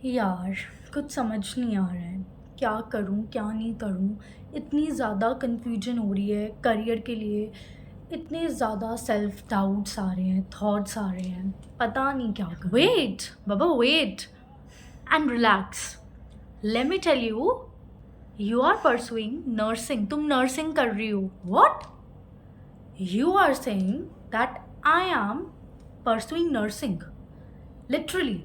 यार, कुछ समझ नहीं आ रहा है। क्या करूँ, क्या नहीं करूँ? इतनी ज़्यादा कन्फ्यूजन हो रही है करियर के लिए। इतने ज़्यादा सेल्फ डाउट्स आ रहे हैं, थॉट्स आ रहे हैं। पता नहीं क्या करूँ। Wait, Baba, wait and relax. Let me tell you, you are pursuing nursing. तुम nursing कर रही हो. What? You are saying that I am pursuing nursing. Literally.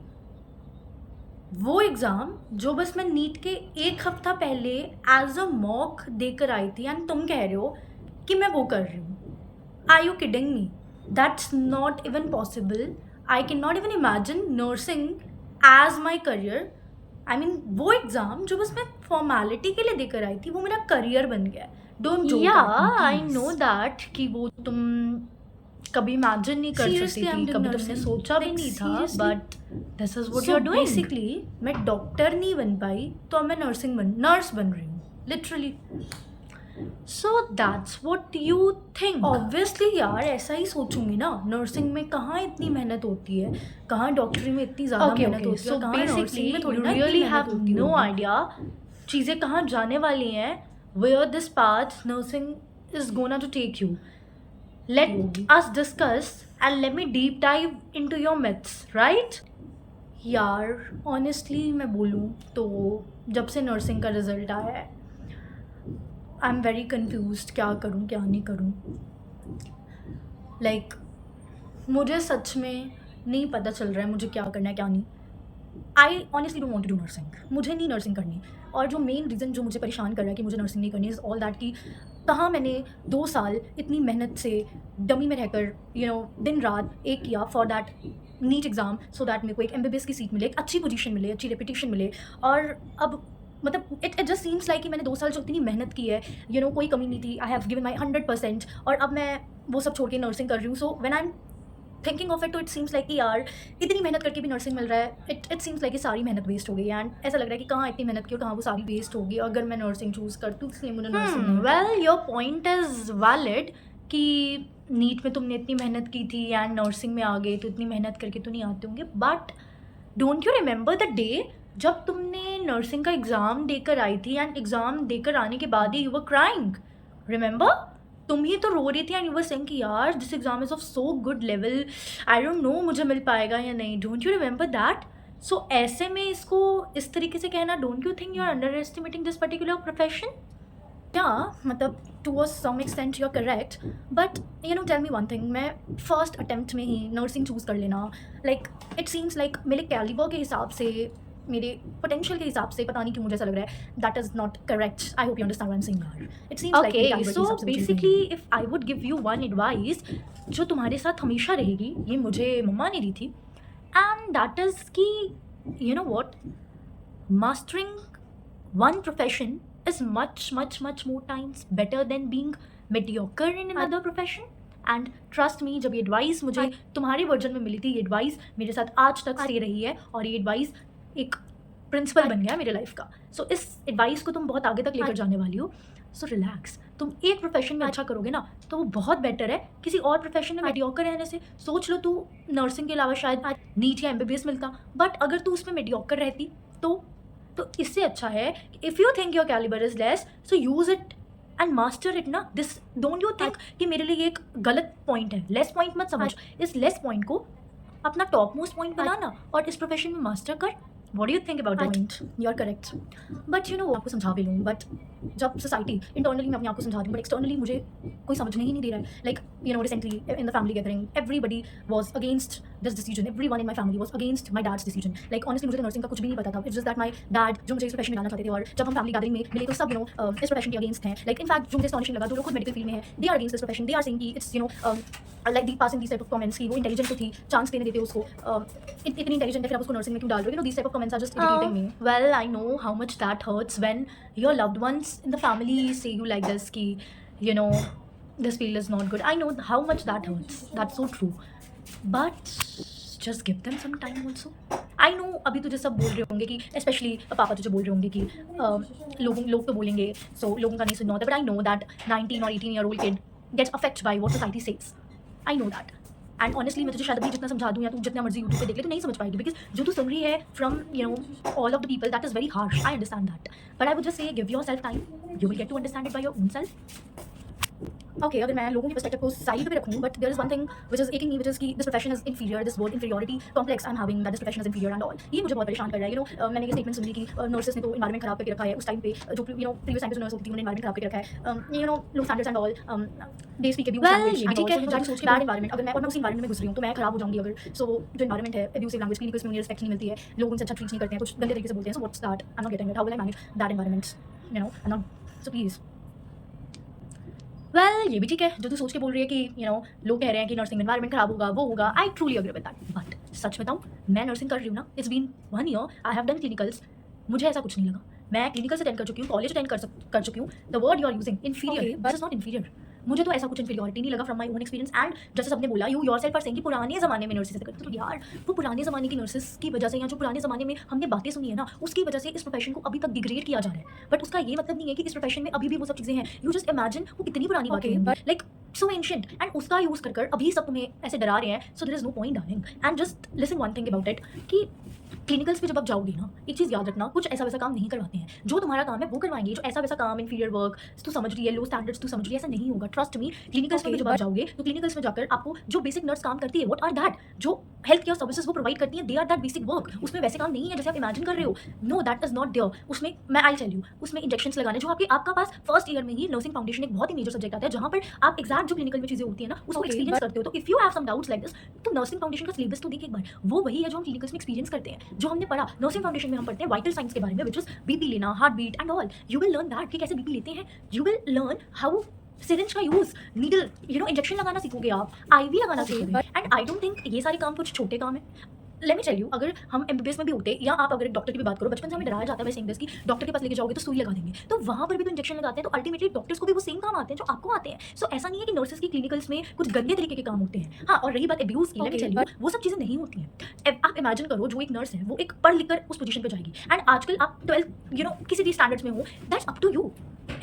वो एग्ज़ाम जो बस मैं नीट के एक हफ्ता पहले एज अ मॉक देकर आई थी एंड तुम कह रहे हो कि मैं वो कर रही हूँ। Are you kidding me? That's not even possible. I can not even imagine nursing as my career. I mean वो एग्ज़ाम जो बस मैं फॉर्मेलिटी के लिए देकर आई थी वो मेरा करियर बन गया है। Don't joke Yeah, I know that कि वो तुम कभी इमेजिन नहीं कर सकती Seriously, I'm थी, doing कभी तुमने nursing. सोचा भी Like, नहीं था, seriously. but this is what So you're doing. basically, मैं डॉक्टर नहीं बन पाई तो अब मैं नर्स बन रही हूँ literally. So that's what you think. Obviously यार ऐसा ही सोचूंगी ना। नर्सिंग में कहाँ इतनी मेहनत होती है, कहाँ डॉक्टरी में इतनी ज़्यादा Okay, मेहनत okay. होती है, So कहाँ basically, नर्सिंग में थोड़ी you ना इतनी really मेहनत have होती no होगी। idea चीज़ें कहाँ जाने वाली हैं, where this path nursing is gonna to take you. Let us discuss and let me deep dive into your myths, right? यार ऑनेस्टली मैं बोलूँ तो जब से नर्सिंग का रिज़ल्ट आया है आई एम वेरी कन्फ्यूज्ड। क्या करूँ, क्या नहीं करूँ। लाइक मुझे सच में नहीं पता चल रहा है मुझे क्या करना है, क्या नहीं। I honestly don't want to do nursing. मुझे नहीं नर्सिंग करनी। और जो मेन रीज़न जो मुझे परेशान कर रहा है कि मुझे नर्सिंग नहीं करनी इज़ ऑल दैट कि कहाँ मैंने 2 साल इतनी मेहनत से डमी में रहकर दिन रात एक किया for that NEET exam so that मेरे को एक एमबीबीएस की सीट मिले, एक अच्छी पोजीशन मिले, अच्छी रेपुटेशन मिले। और अब मतलब इट जस्ट सीम्स लाइक कि मैंने 2 साल जो इतनी मेहनत की है कोई कमी नहीं थी। आई हैव गिवन माई 100% और अब मैं वो सब छोड़ के नर्सिंग कर रही हूँ। So when I am thinking of it तो इट सीम्स लाइक कि यार इतनी मेहनत करके भी नर्सिंग मिल रहा है। इट सीम्स लाइक कि सारी मेहनत वेस्ट हो गई एंड ऐसा लग रहा है कि कहाँ इतनी मेहनत की और कहाँ वो सारी वेस्ट होगी अगर मैं नर्सिंग चूज़ करती हूँ। इसलिए मुझे nursing Well, your point is valid कि नीट में तुमने इतनी मेहनत की थी एंड नर्सिंग में आ गए तो इतनी मेहनत करके तो नहीं आते होंगे, but don't you remember the day जब तुमने नर्सिंग का एग्ज़ाम देकर आई थी एंड एग्ज़ाम देकर आने के बाद ही यू वर क्राइंग? रिमेंबर? तुम ही तो रो रही थी एंड यू वर सेइंग कि यार this exam is of so good level, I don't know मुझे मिल पाएगा या नहीं। Don't you remember that? So ऐसे में इसको इस तरीके से कहना, don't you think you are underestimating this particular profession? मतलब to some extent you are correct but tell me one thing. मैं फर्स्ट अटेम्प्ट में ही नर्सिंग चूज़ कर लेना लाइक इट सीम्स लाइक मेरे कैलिबर के हिसाब से, मेरे पोटेंशियल के हिसाब से, पता नहीं क्यों मुझे ऐसा लग रहा है that is not correct. I hope you understand what I am saying. It seems like Okay, so basically if I would give you one advice जो तुम्हारे साथ हमेशा रहेगी, ये मुझे मम्मा ने दी थी, and that is कि you know what, mastering one profession is much more times better than being mediocre in another profession. And trust me, जब ये एडवाइस मुझे तुम्हारे वर्जन में मिली थी, ये एडवाइस मेरे साथ आज तक से रही है और ये एडवाइस एक प्रिंसिपल बन गया मेरे लाइफ का। सो इस एडवाइस को तुम बहुत आगे तक लेकर जाने वाली हो। So relax. तुम एक प्रोफेशन में अच्छा करोगे ना तो वो बहुत बेटर है किसी और प्रोफेशन में मेडियोकर रहने से। सोच लो तू नर्सिंग के अलावा शायद नीट या एमबीबीएस मिलता, बट अगर तू उसमें मेडियोकर रहती तो इससे अच्छा है if you think your calibre is less so use it and master it ना। दिस डोंट यू थिंक कि मेरे लिए ये एक गलत पॉइंट है। लेस पॉइंट मत समझ, इस लेस पॉइंट को अपना टॉप मोस्ट पॉइंट बनाना और इस प्रोफेशन में मास्टर कर। What do you think about it? You are correct but आपको समझा भी लूँ बट जब सोसाइटी इंटरनली मैं अपने आप को समझा रही हूँ बट एक्सटर्नली मुझे कोई समझने ही नहीं दे रहा है। Like recently in the family gathering everybody was against this decision. Everyone in my family was against my dad's decision. Like honestly मुझे नर्सिंग का कुछ भी नहीं पता था। It's just that my dad जो मुझे इस प्रोफेशन में डालना चाहते थे और जब हम फैमिली गैदरिंग में मिले तो सब इस प्रोफेशन के अगेंस्ट हैं। लाइक इनफैक्ट जो मुझे astonishing लगा, जो लोग खुद मेडिकल फील्ड में है, they are against this profession. They are saying कि it's like the passing this type of comments कि वो इंटेलिजेंट तो थी, चांस देने देते उसको, इतनी इंटेलिजेंट है फिर आप उसको नर्सिंग में क्यों डाल रहे हो? This type of comments are just irritating me. Well, I know how much that hurts when your loved ones in the family say you like this ki, this field is not good. I know how much that hurts. That's so true. But just give them some time also. I know अभी तुझे सब बोल रहे होंगे कि specially पापा तुझे बोल रहे होंगे कि लोग तो बोलेंगे सो लोगों का नहीं सुनना होता, but I know that 19 or 18 year old kid gets affected by what society says. I know that. And honestly मैं तुझे शायद अभी जितना समझा दूँ या तू जितना मर्जी यूट्यूब पे देख ले तो नहीं समझ पाएगी, बिकॉज जो तू सुन रही है from all of the people, that is very harsh, I understand that, but I would just say give yourself time, you will get to understand it by your own self. Okay, अगर मैं लोगों की perspective को side पे रखूँ, but there is one thing which is aching me, which is कि this profession is inferior, this word inferiority complex I am having, that this profession is inferior and all, ये मुझे बहुत परेशान कर रहा है। मैंने ये स्टेटमेंट सुनी कि नर्सेस ने तो एनवायरमेंट खराब करके रखा है उस टाइम पे, जो प्रीवियस टाइम पे जो नर्स होती थी उन्होंने एनवायरमेंट खराब करके रखा है, low standards and all, they speak abuse language, ठीक है, मुझे सोच के बैड एनवायरमेंट, अगर मैं उस एनवायरमेंट में घुस रही हूँ तो मैं खराब हो जाऊंगी अगर, सो जो एनवायरमेंट है अब्यूसिव लैंग्वेज, क्लिनिकल्स में उन्हें रिस्पेक्ट नहीं मिलती है, लोग उनसे अच्छा ट्रीट नहीं करते हैं, कुछ गंदे तरीके से बोलते हैं, so what's that, I am not getting it, how will I manage that environment, I am not, so please. Well, ये भी ठीक है जो तू सोच के बोल रही है कि लोग कह रहे हैं कि नर्सिंग एनवायरमेंट खराब होगा, वो होगा, I truly agree with that, but सच बताऊँ, मैं नर्सिंग कर रही हूँ ना, it's been 1 year, I have done clinicals, मुझे ऐसा कुछ नहीं लगा, मैं क्लिनिकल्स अटेंड कर चुकी हूँ, कॉलेज अटेंड कर चुकी हूँ, the word you are using inferior, this is not inferior, मुझे तो ऐसा कुछ इंफीरियरिटी नहीं लगा from my own experience, and जैसे सबने बोला, यू योरसेल्फ आर सेइंग कि पुराने ज़माने में नर्सेस करते, तो यार वो पुराने ज़माने की नर्सेस की वजह से, या जो पुराने ज़माने में हमने बातें सुनी है ना, उसकी वजह से इस प्रोफेशन को अभी तक डिग्रेड किया जा रहा है, बट उसका ये मतलब नहीं है कि इस प्रोफेशन में अभी भी वो सब चीज़ें हैं, यू जस्ट इमेजिन वो कितनी पुरानी बातें हैं, लाइक सो एंशिएंट, एंड उसका यूज़ कर अभी सब तुम्हें ऐसे डरा रहे हैं, so there is no point darling, and just listen one thing about it कि क्लिनिकल्स पे जब आप जाओगे ना, एक चीज़ याद रखना, कुछ ऐसा वैसा काम नहीं करवाते हैं, जो तुम्हारा काम है वो करवाएंगे, जो ऐसा वैसा काम इंफीरियर वर्क तू समझ रही है, लो स्टैंडर्ड्स तू समझ रही है, ऐसा नहीं होगा, ट्रस्ट मी। क्लिनिकल्स में जब आप जाओगे तो क्लिनिकल्स में जाकर आपको जो बेसिक नर्स काम करती है, व्हाट आर दैट, जो हेल्थ केयर सर्विसेज वो प्रोवाइड करती है, they are that basic work, उसमें वैसे काम नहीं है जैसे आप इमेजिन कर रहे हो, no that is not there, उसमें मैं आई टेल यू, उसमें इंजेक्शंस लगाने, जो आपका पास फर्स्ट ईयर में ही नर्सिंग फाउंडेशन एक बहुत ही मेजर सब्जेक्ट आता है, जहाँ पर आप एग्जैक्ट जो क्लिनिकल में चीज़ें होती है ना उसको एक्सपीरियंस करते हो, तो if you have some doubts like this, तो नर्सिंग फाउंडेशन का सिलेबस तो देख एक बार, वो वही है जो हम क्लिनिकल्स में एक्सपीरियंस करते हैं, जो हमने पढ़ा नर्सिंग फाउंडेशन में, हम पढ़ते हैं वाइटल साइंस के बारे में, विच इज बीपी लेना, heart beat and all, you will learn that कि कैसे बीपी लेते हैं, you will learn how syringe का यूज, नीडल इंजेक्शन लगाना सीखोगे आप, आईवी लगाना सीखोगे, एंड आई डोंट थिंक ये सारे काम कुछ छोटे काम है। लेट मी टेल यू, अगर हम एमबीबीएस में भी होते, या आप अगर एक डॉक्टर की भी बात करो, बचपन से हमें डराया जाता है सेम कि डॉक्टर के पास लेके जाओगे तो सुई लगा देंगे, तो वहाँ पर भी तो इंजेक्शन लगाते हैं, तो अल्टीमेटली डॉक्टर्स को भी वो सेम काम आते हैं जो आपको आते हैं, सो ऐसा नहीं है कि नर्सेस की क्लिनिकल्स में कुछ गंदे तरीके के काम होते हैं। हाँ, और रही बात एब्यूज की, लेट मी टेल यू, वो सब चीज़ें नहीं होती हैं। आप इमेजिन करो, जो एक नर्स है वो एक पढ़ लिख कर उस पोजीशन पे जाएगी, एंड आजकल आप 12 किसी भी स्टैंडर्ड्स में हो, that's up to you.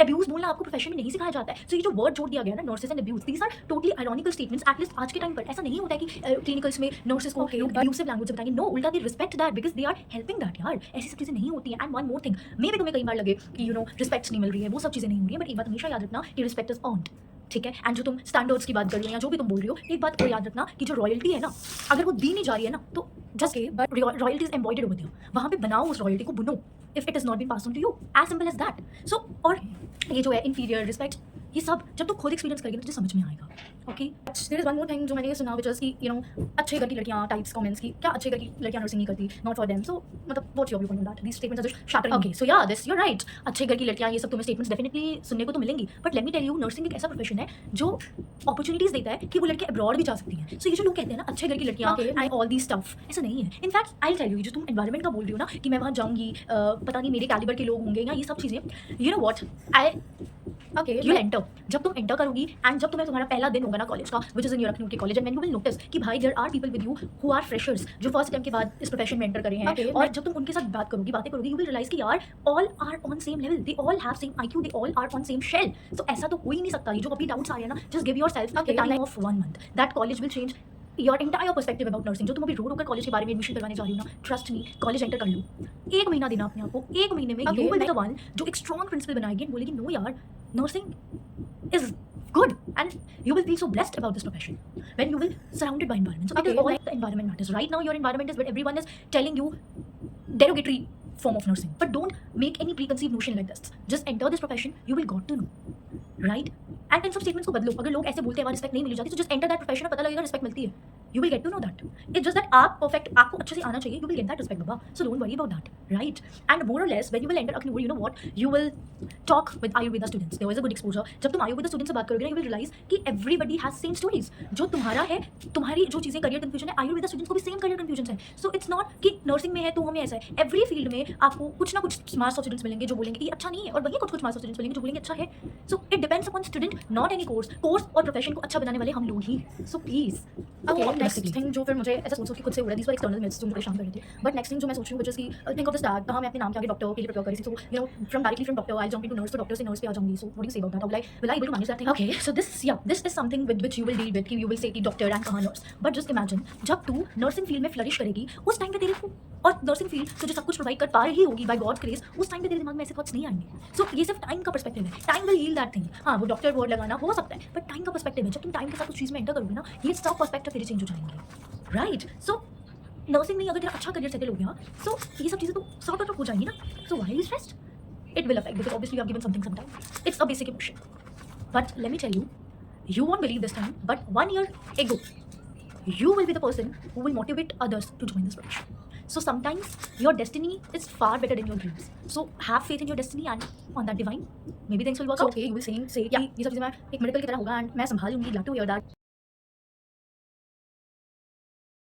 Abuse बोलना आपको प्रोफेशन में नहीं सिखाया जाता है, सो ये जो वर्ड जोड़ दिया गया ना, nurses and abuse, these are totally ironical statements, at least आज के टाइम पर ऐसा नहीं होता है कि क्लिनिकल्स में नर्सेस को लोग एब्यूसिव लैंग्वेज बताएंगे, नो, उल्टा दे respect that because they are helping that, यार ऐसी सब चीज़ें नहीं होती हैं। एंड वन मोर थिंग, मे भी तुम्हें कई बार लगे कि रिस्पेक्ट नहीं मिल रही है, वो सब चीज़ें नहीं हो रही है, बट एक बात हमेशा याद रखना कि रिस्पेक्ट इज अर्न्ड, ठीक है। एंड जो तुम स्टैंडर्ड्स की बात कर रही हो या जो भी तुम बोल रही हो, एक बात और याद रखना कि जो रॉयल्टी है ना, अगर वो दी नहीं जा रही है ना, तो just but royalty is embodied over there, वहाँ पे बनाओ उस रॉयल्टी को, बुनो, if it is not been pass on to you, as simple as that. So और ये जो है इंफीरियर, रिस्पेक्ट, ये सब जब तो खुद एक्सपीरियंस करेगी तुझे समझ में आएगा। Okay, there is one more thing जो मैंने ये सुना, व्हिच इज कि अच्छे घर की लड़कियां टाइप्स कमेंट्स की, क्या अच्छे घर की लड़कियां नर्सिंग नहीं करती, नॉट फॉर देम, सो मतलब what's your view on that, these statements are just shattering. Okay, so yeah this, you are right, अच्छे घर की लड़कियां, ये सब तुम्हें स्टेटमेंट्स डेफिनेटली सुनने को तो मिलेंगी, but let me tell you, nursing एक ऐसा प्रोफेशन है जो अपॉर्चुनिटीज देता है कि वो लड़के अब्रॉड भी जा सकती हैं। सो ये जो लोग कहते हैं ना अच्छे घर की लड़कियां एंड ऑल दी स्टफ, ऐसा नहीं है। इनफैक्ट आई टेल यू, जो तुम एनवायरमेंट का बोल रही हो ना कि मैं वहाँ जाऊँगी, पता नहीं मेरे कैलिबर के लोग होंगे या ये सब चीज़ें, you know what, I okay you enter, जब तुम एंटर करोगी एंड जब तुम्हारा पहला दिन होगा ना कॉलेज का, which is in your Akhnoor के college, and you will notice कि भाई there are people with you who are freshers, जो फर्स्ट टाइम के बाद इस प्रोफेशन में एंटर करे हैं, और जब तुम उनके साथ बातें करोगी, यू विल रियलाइज कि यार all are on same level, they all have same IQ, they all are on same shell. So ऐसा तो हो ही नहीं सकता। ये जो अभी डाउट्स आ रहे हैं ना, just give yourself the time of 1 month, that college will change your entire perspective about nursing. जो तुम अभी रो कर कॉलेज के बारे में एडमिशन करवाने जा रही हो ना, ट्रस्ट मी, कॉलेज एंटर कर लो, 1 महीना देना अपने आप को, 1 महीने में you will be the one जो एक स्ट्रॉन्ग प्रिंसिपल बनाएगी एंड बोलेगी नो यार, nursing is good, and you will feel so blessed about this profession when you will surrounded by environment. So it is all like the environment matters. Right now your environment is where everyone is telling you derogatory form of nursing, but don't make any preconceived notion like this. Just enter this profession, you will got to know, right? And इन सब statements को बदलो। अगर लोग ऐसे बोलते हैं वहाँ respect नहीं मिली जाती, तो जस्ट एंटर दैट प्रोफेशन में पता लगेगा रिस्पेक्ट मिलती है, you will get to know that. It's just that आप परफेक्ट, आपको अच्छे से आना चाहिए, you will get that respect बाबा, so don't worry about that, right? And more और less when you will enter Akhnoor, you know what, you will talk with Ayurveda students, there is a good exposure. जब तुम Ayurveda students से बात करोगे ना, you will realise कि everybody has same stories. जो तुम्हारा है, तुम्हारी जो चीज़ें करियर कन्फ्यूजन है, आयुर्वेदा स्टूडेंट्स को भी सेम करियर कन्फ्यूजन है। सो इट्स नॉट कि नर्सिंग में है तो हमें ऐसा है, एवरी फील्ड में आपको कुछ ना कुछ स्मार्ट स्टूडेंट्स मिलेंगे जो बोलेंगे कि अच्छा नहीं है, और वही कुछ स्मार्ट स्टूडेंट्स मिलेंगे जो बोलेंगे अच्छा है। So it depends upon student, not any course और प्रोफेशन को अच्छा बनाने वाले हम लोग ही। So please next domestically. Thing जो फिर मुझे ऐसा सोच के खुद से हो रहा है, these were external myths जो मुझे परेशान कर रहे थे, बट नेक्स्ट थिंग जो मैं सोच रही हूँ, which is कि थिंक ऑफ दिस टैग, कहाँ मैं अपने नाम के आगे डॉक्टर के लिए प्रिपेयर कर रही थी, so you know from directly from doctor I jump into nurse, तो डॉक्टर से नर्स पे आ जाऊंगी, so what do you say about that, will I able to manage that thing? Okay, so this is something with which you will deal with कि you will say कि doctor and कहाँ nurse, but just imagine जब तू nursing field में flourish करेगी उस time पे तेरे को और nursing field तुझे सब कुछ प्रोवाइड कर पा रही होगी by God's grace, उस टाइम पे तेरे दिमाग में ऐसे थॉट्स नहीं आएंगे. सो ये सिर्फ टाइम का पर्सपेक्टिव है, time will heal that thing. हाँ वो डॉक्टर वर्ड लगाना हो सकता है, बट टाइम का पर्सपेक्टिव है. जब तुम टाइम के साथ उस चीज़ में एंटर करोगे ना, ये सब पर्सपेक्टिव तेरे चेंज हो जाएंगे, राइट? सो नर्सिंग में अगर तेरा अच्छा करियर सेटल हो गया, सो ये सब चीज़ें तो सॉर्ट आउट हो जाएंगी ना. So why are you stressed? It will affect because obviously you have given something some time. It's a basic emotion. But let me tell you, you won't believe this time, but 1 year ago, you will be the person who will motivate others to join this profession. So sometimes your destiny is far better than your dreams. So have faith in your destiny and on that divine. Maybe things will work So out. okay, you will say कि ये सब चीज़ें मैं एक medical की तरह होगा and मैं संभाल लूंगी, glad to hear that.